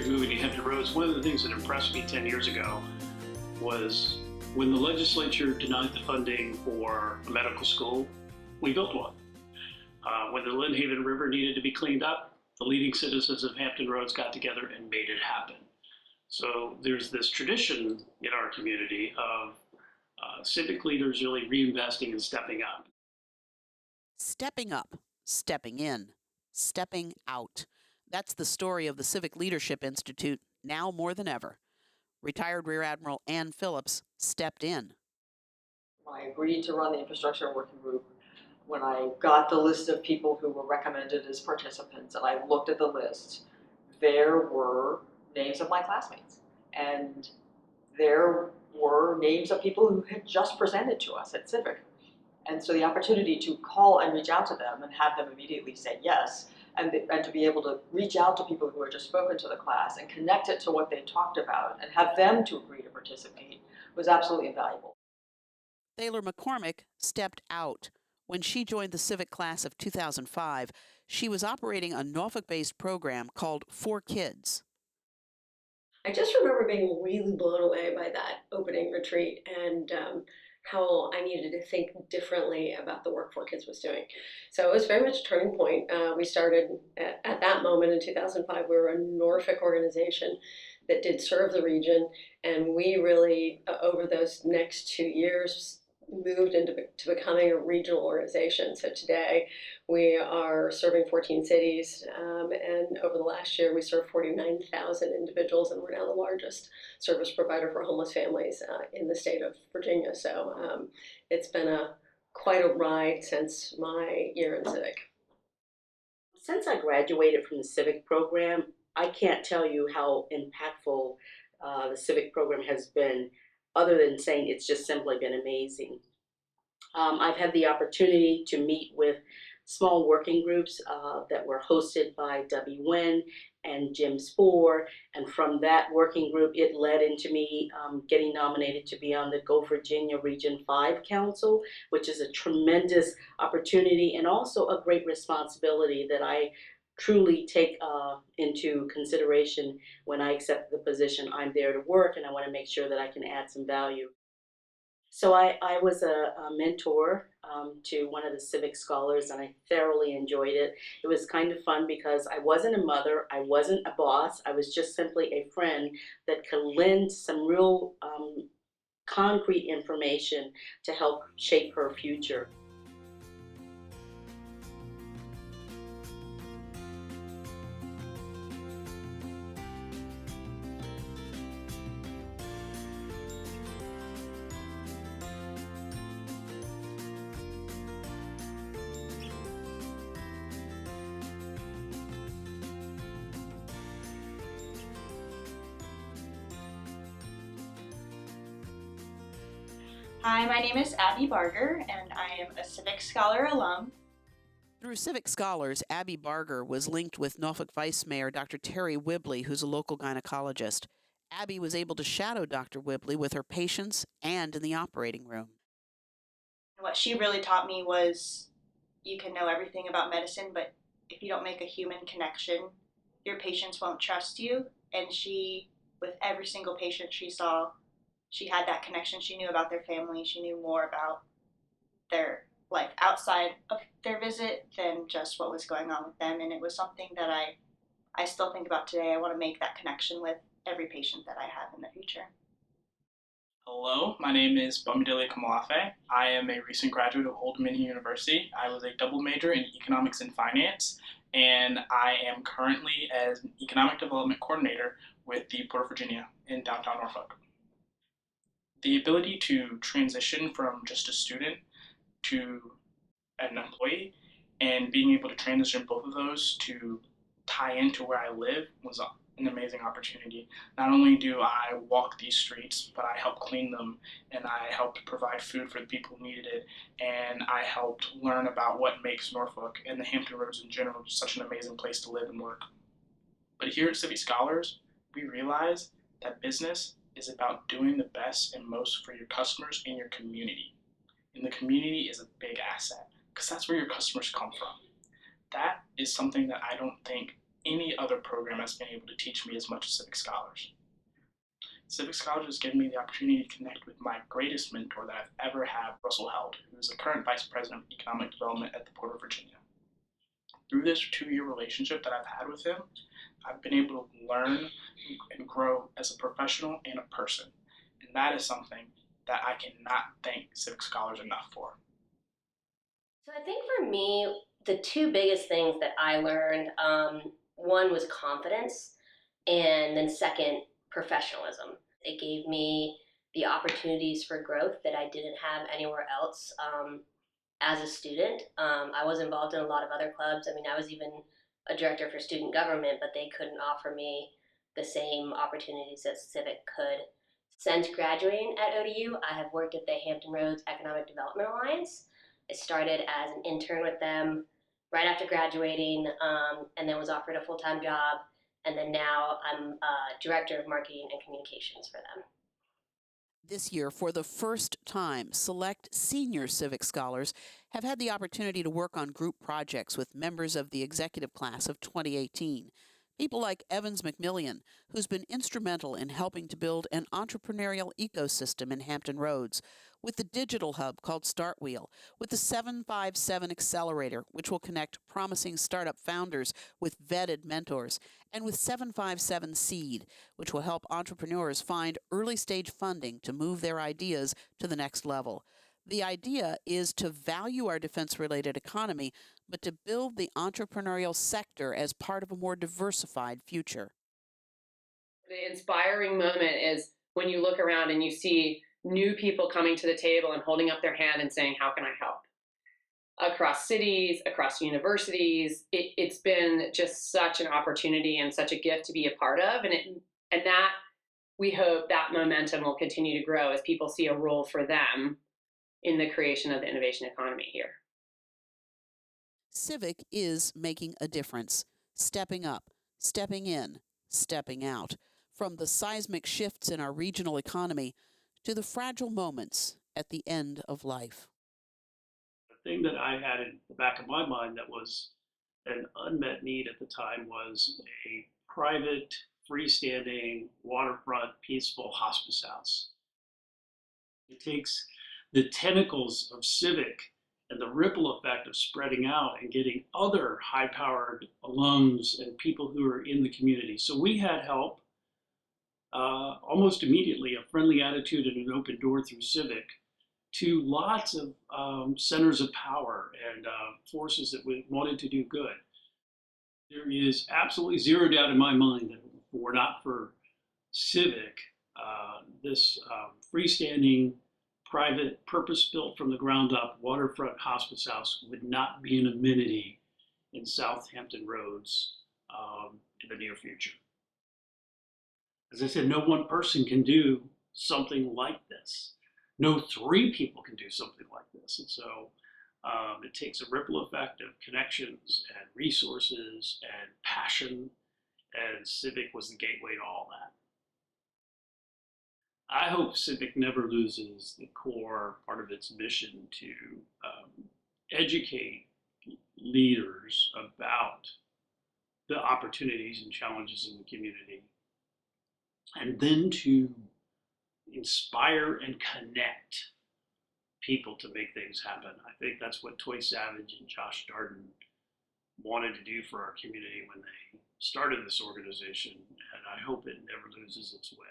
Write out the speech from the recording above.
moving to Hampton Roads, one of the things that impressed me 10 years ago was when the legislature denied the funding for a medical school, we built one. When the Lynnhaven River needed to be cleaned up, the leading citizens of Hampton Roads got together and made it happen. So there's this tradition in our community of civic leaders really reinvesting and stepping up. Stepping up, stepping in, stepping out. That's the story of the Civic Leadership Institute now more than ever. Retired Rear Admiral Ann Phillips stepped in. When I agreed to run the infrastructure working group, when I got the list of people who were recommended as participants and I looked at the list, there were names of my classmates. And there were names of people who had just presented to us at Civic. And so the opportunity to call and reach out to them and have them immediately say yes, and to be able to reach out to people who had just spoken to the class and connect it to what they talked about and have them to agree to participate was absolutely invaluable. Thaler McCormick stepped out. When she joined the Civic class of 2005, she was operating a Norfolk-based program called 4Kids. I just remember being really blown away by that opening retreat and how I needed to think differently about the work 4Kids was doing. So it was very much a turning point. We started at that moment in 2005, we were a Norfolk organization that did serve the region, and we really, over those next 2 years, moved into becoming a regional organization. So today we are serving 14 cities, and over the last year we served 49,000 individuals, and we're now the largest service provider for homeless families in the state of Virginia. So it's been quite a ride since my year in Civic. Since I graduated from the Civic program, I can't tell you how impactful the Civic program has been, other than saying it's just simply been amazing. I've had the opportunity to meet with small working groups that were hosted by Debbie Wynn and Jim Spoor, and from that working group it led into me getting nominated to be on the Go Virginia Region 5 Council, which is a tremendous opportunity and also a great responsibility that I truly take into consideration when I accept the position. I'm there to work and I want to make sure that I can add some value. So I was a mentor to one of the Civic scholars, and I thoroughly enjoyed it. It was kind of fun because I wasn't a mother, I wasn't a boss, I was just simply a friend that could lend some real concrete information to help shape her future. Hi, my name is Abby Barger, and I am a Civic Scholar alum. Through Civic Scholars, Abby Barger was linked with Norfolk Vice Mayor Dr. Terry Whibley, who's a local gynecologist. Abby was able to shadow Dr. Whibley with her patients and in the operating room. What she really taught me was you can know everything about medicine, but if you don't make a human connection, your patients won't trust you. And she, with every single patient she saw, she had that connection. She knew about their family. She knew more about their life outside of their visit than just what was going on with them. And it was something that I still think about today. I want to make that connection with every patient that I have in the future. Hello, my name is Bamidele Kamalafe. I am a recent graduate of Old Dominion University. I was a double major in economics and finance, and I am currently as an economic development coordinator with the Port of Virginia in downtown Norfolk. The ability to transition from just a student to an employee and being able to transition both of those to tie into where I live was an amazing opportunity. Not only do I walk these streets, but I help clean them, and I helped provide food for the people who needed it, and I helped learn about what makes Norfolk and the Hampton Roads in general such an amazing place to live and work. But here at Civic Scholars, we realize that business is about doing the best and most for your customers and your community. And the community is a big asset because that's where your customers come from. That is something that I don't think any other program has been able to teach me as much as Civic Scholars. Civic Scholars has given me the opportunity to connect with my greatest mentor that I've ever had, Russell Held, who is the current Vice President of Economic Development at the Port of Virginia. Through this 2-year relationship that I've had with him, I've been able to learn and grow as a professional and a person. And that is something that I cannot thank Civic Scholars enough for. So I think for me, the two biggest things that I learned, one was confidence, and then second, professionalism. It gave me the opportunities for growth that I didn't have anywhere else as a student. I was involved in a lot of other clubs. I mean, I was even a director for student government, but they couldn't offer me the same opportunities that Civic could. Since graduating at ODU, I have worked at the Hampton Roads Economic Development Alliance. I started as an intern with them right after graduating, and then was offered a full-time job. And then now I'm director of marketing and communications for them. This year, for the first time, select senior Civic Scholars have had the opportunity to work on group projects with members of the executive class of 2018. People like Evans McMillian, who's been instrumental in helping to build an entrepreneurial ecosystem in Hampton Roads, with the digital hub called Startwheel, with the 757 Accelerator, which will connect promising startup founders with vetted mentors, and with 757 Seed, which will help entrepreneurs find early-stage funding to move their ideas to the next level. The idea is to value our defense-related economy, but to build the entrepreneurial sector as part of a more diversified future. The inspiring moment is when you look around and you see new people coming to the table and holding up their hand and saying, how can I help? Across cities, across universities, it's been just such an opportunity and such a gift to be a part of. And that we hope that momentum will continue to grow as people see a role for them in the creation of the innovation economy here. Civic is making a difference, stepping up, stepping in, stepping out, from the seismic shifts in our regional economy to the fragile moments at the end of life. The thing that I had in the back of my mind that was an unmet need at the time was a private, freestanding, waterfront, peaceful hospice house. It takes the tentacles of Civic and the ripple effect of spreading out and getting other high-powered alums and people who are in the community. So we had help almost immediately, a friendly attitude and an open door through Civic to lots of centers of power and forces that wanted to do good. There is absolutely zero doubt in my mind that if it were not for Civic, this freestanding, private, purpose-built from the ground up waterfront hospice house would not be an amenity in Southampton Roads in the near future. As I said, no one person can do something like this. No 3 people can do something like this. And so it takes a ripple effect of connections and resources and passion, and Civic was the gateway to all that. I hope Civic never loses the core part of its mission to educate leaders about the opportunities and challenges in the community, and then to inspire and connect people to make things happen. I think that's what Toy Savage and Josh Darden wanted to do for our community when they started this organization, and I hope it never loses its way.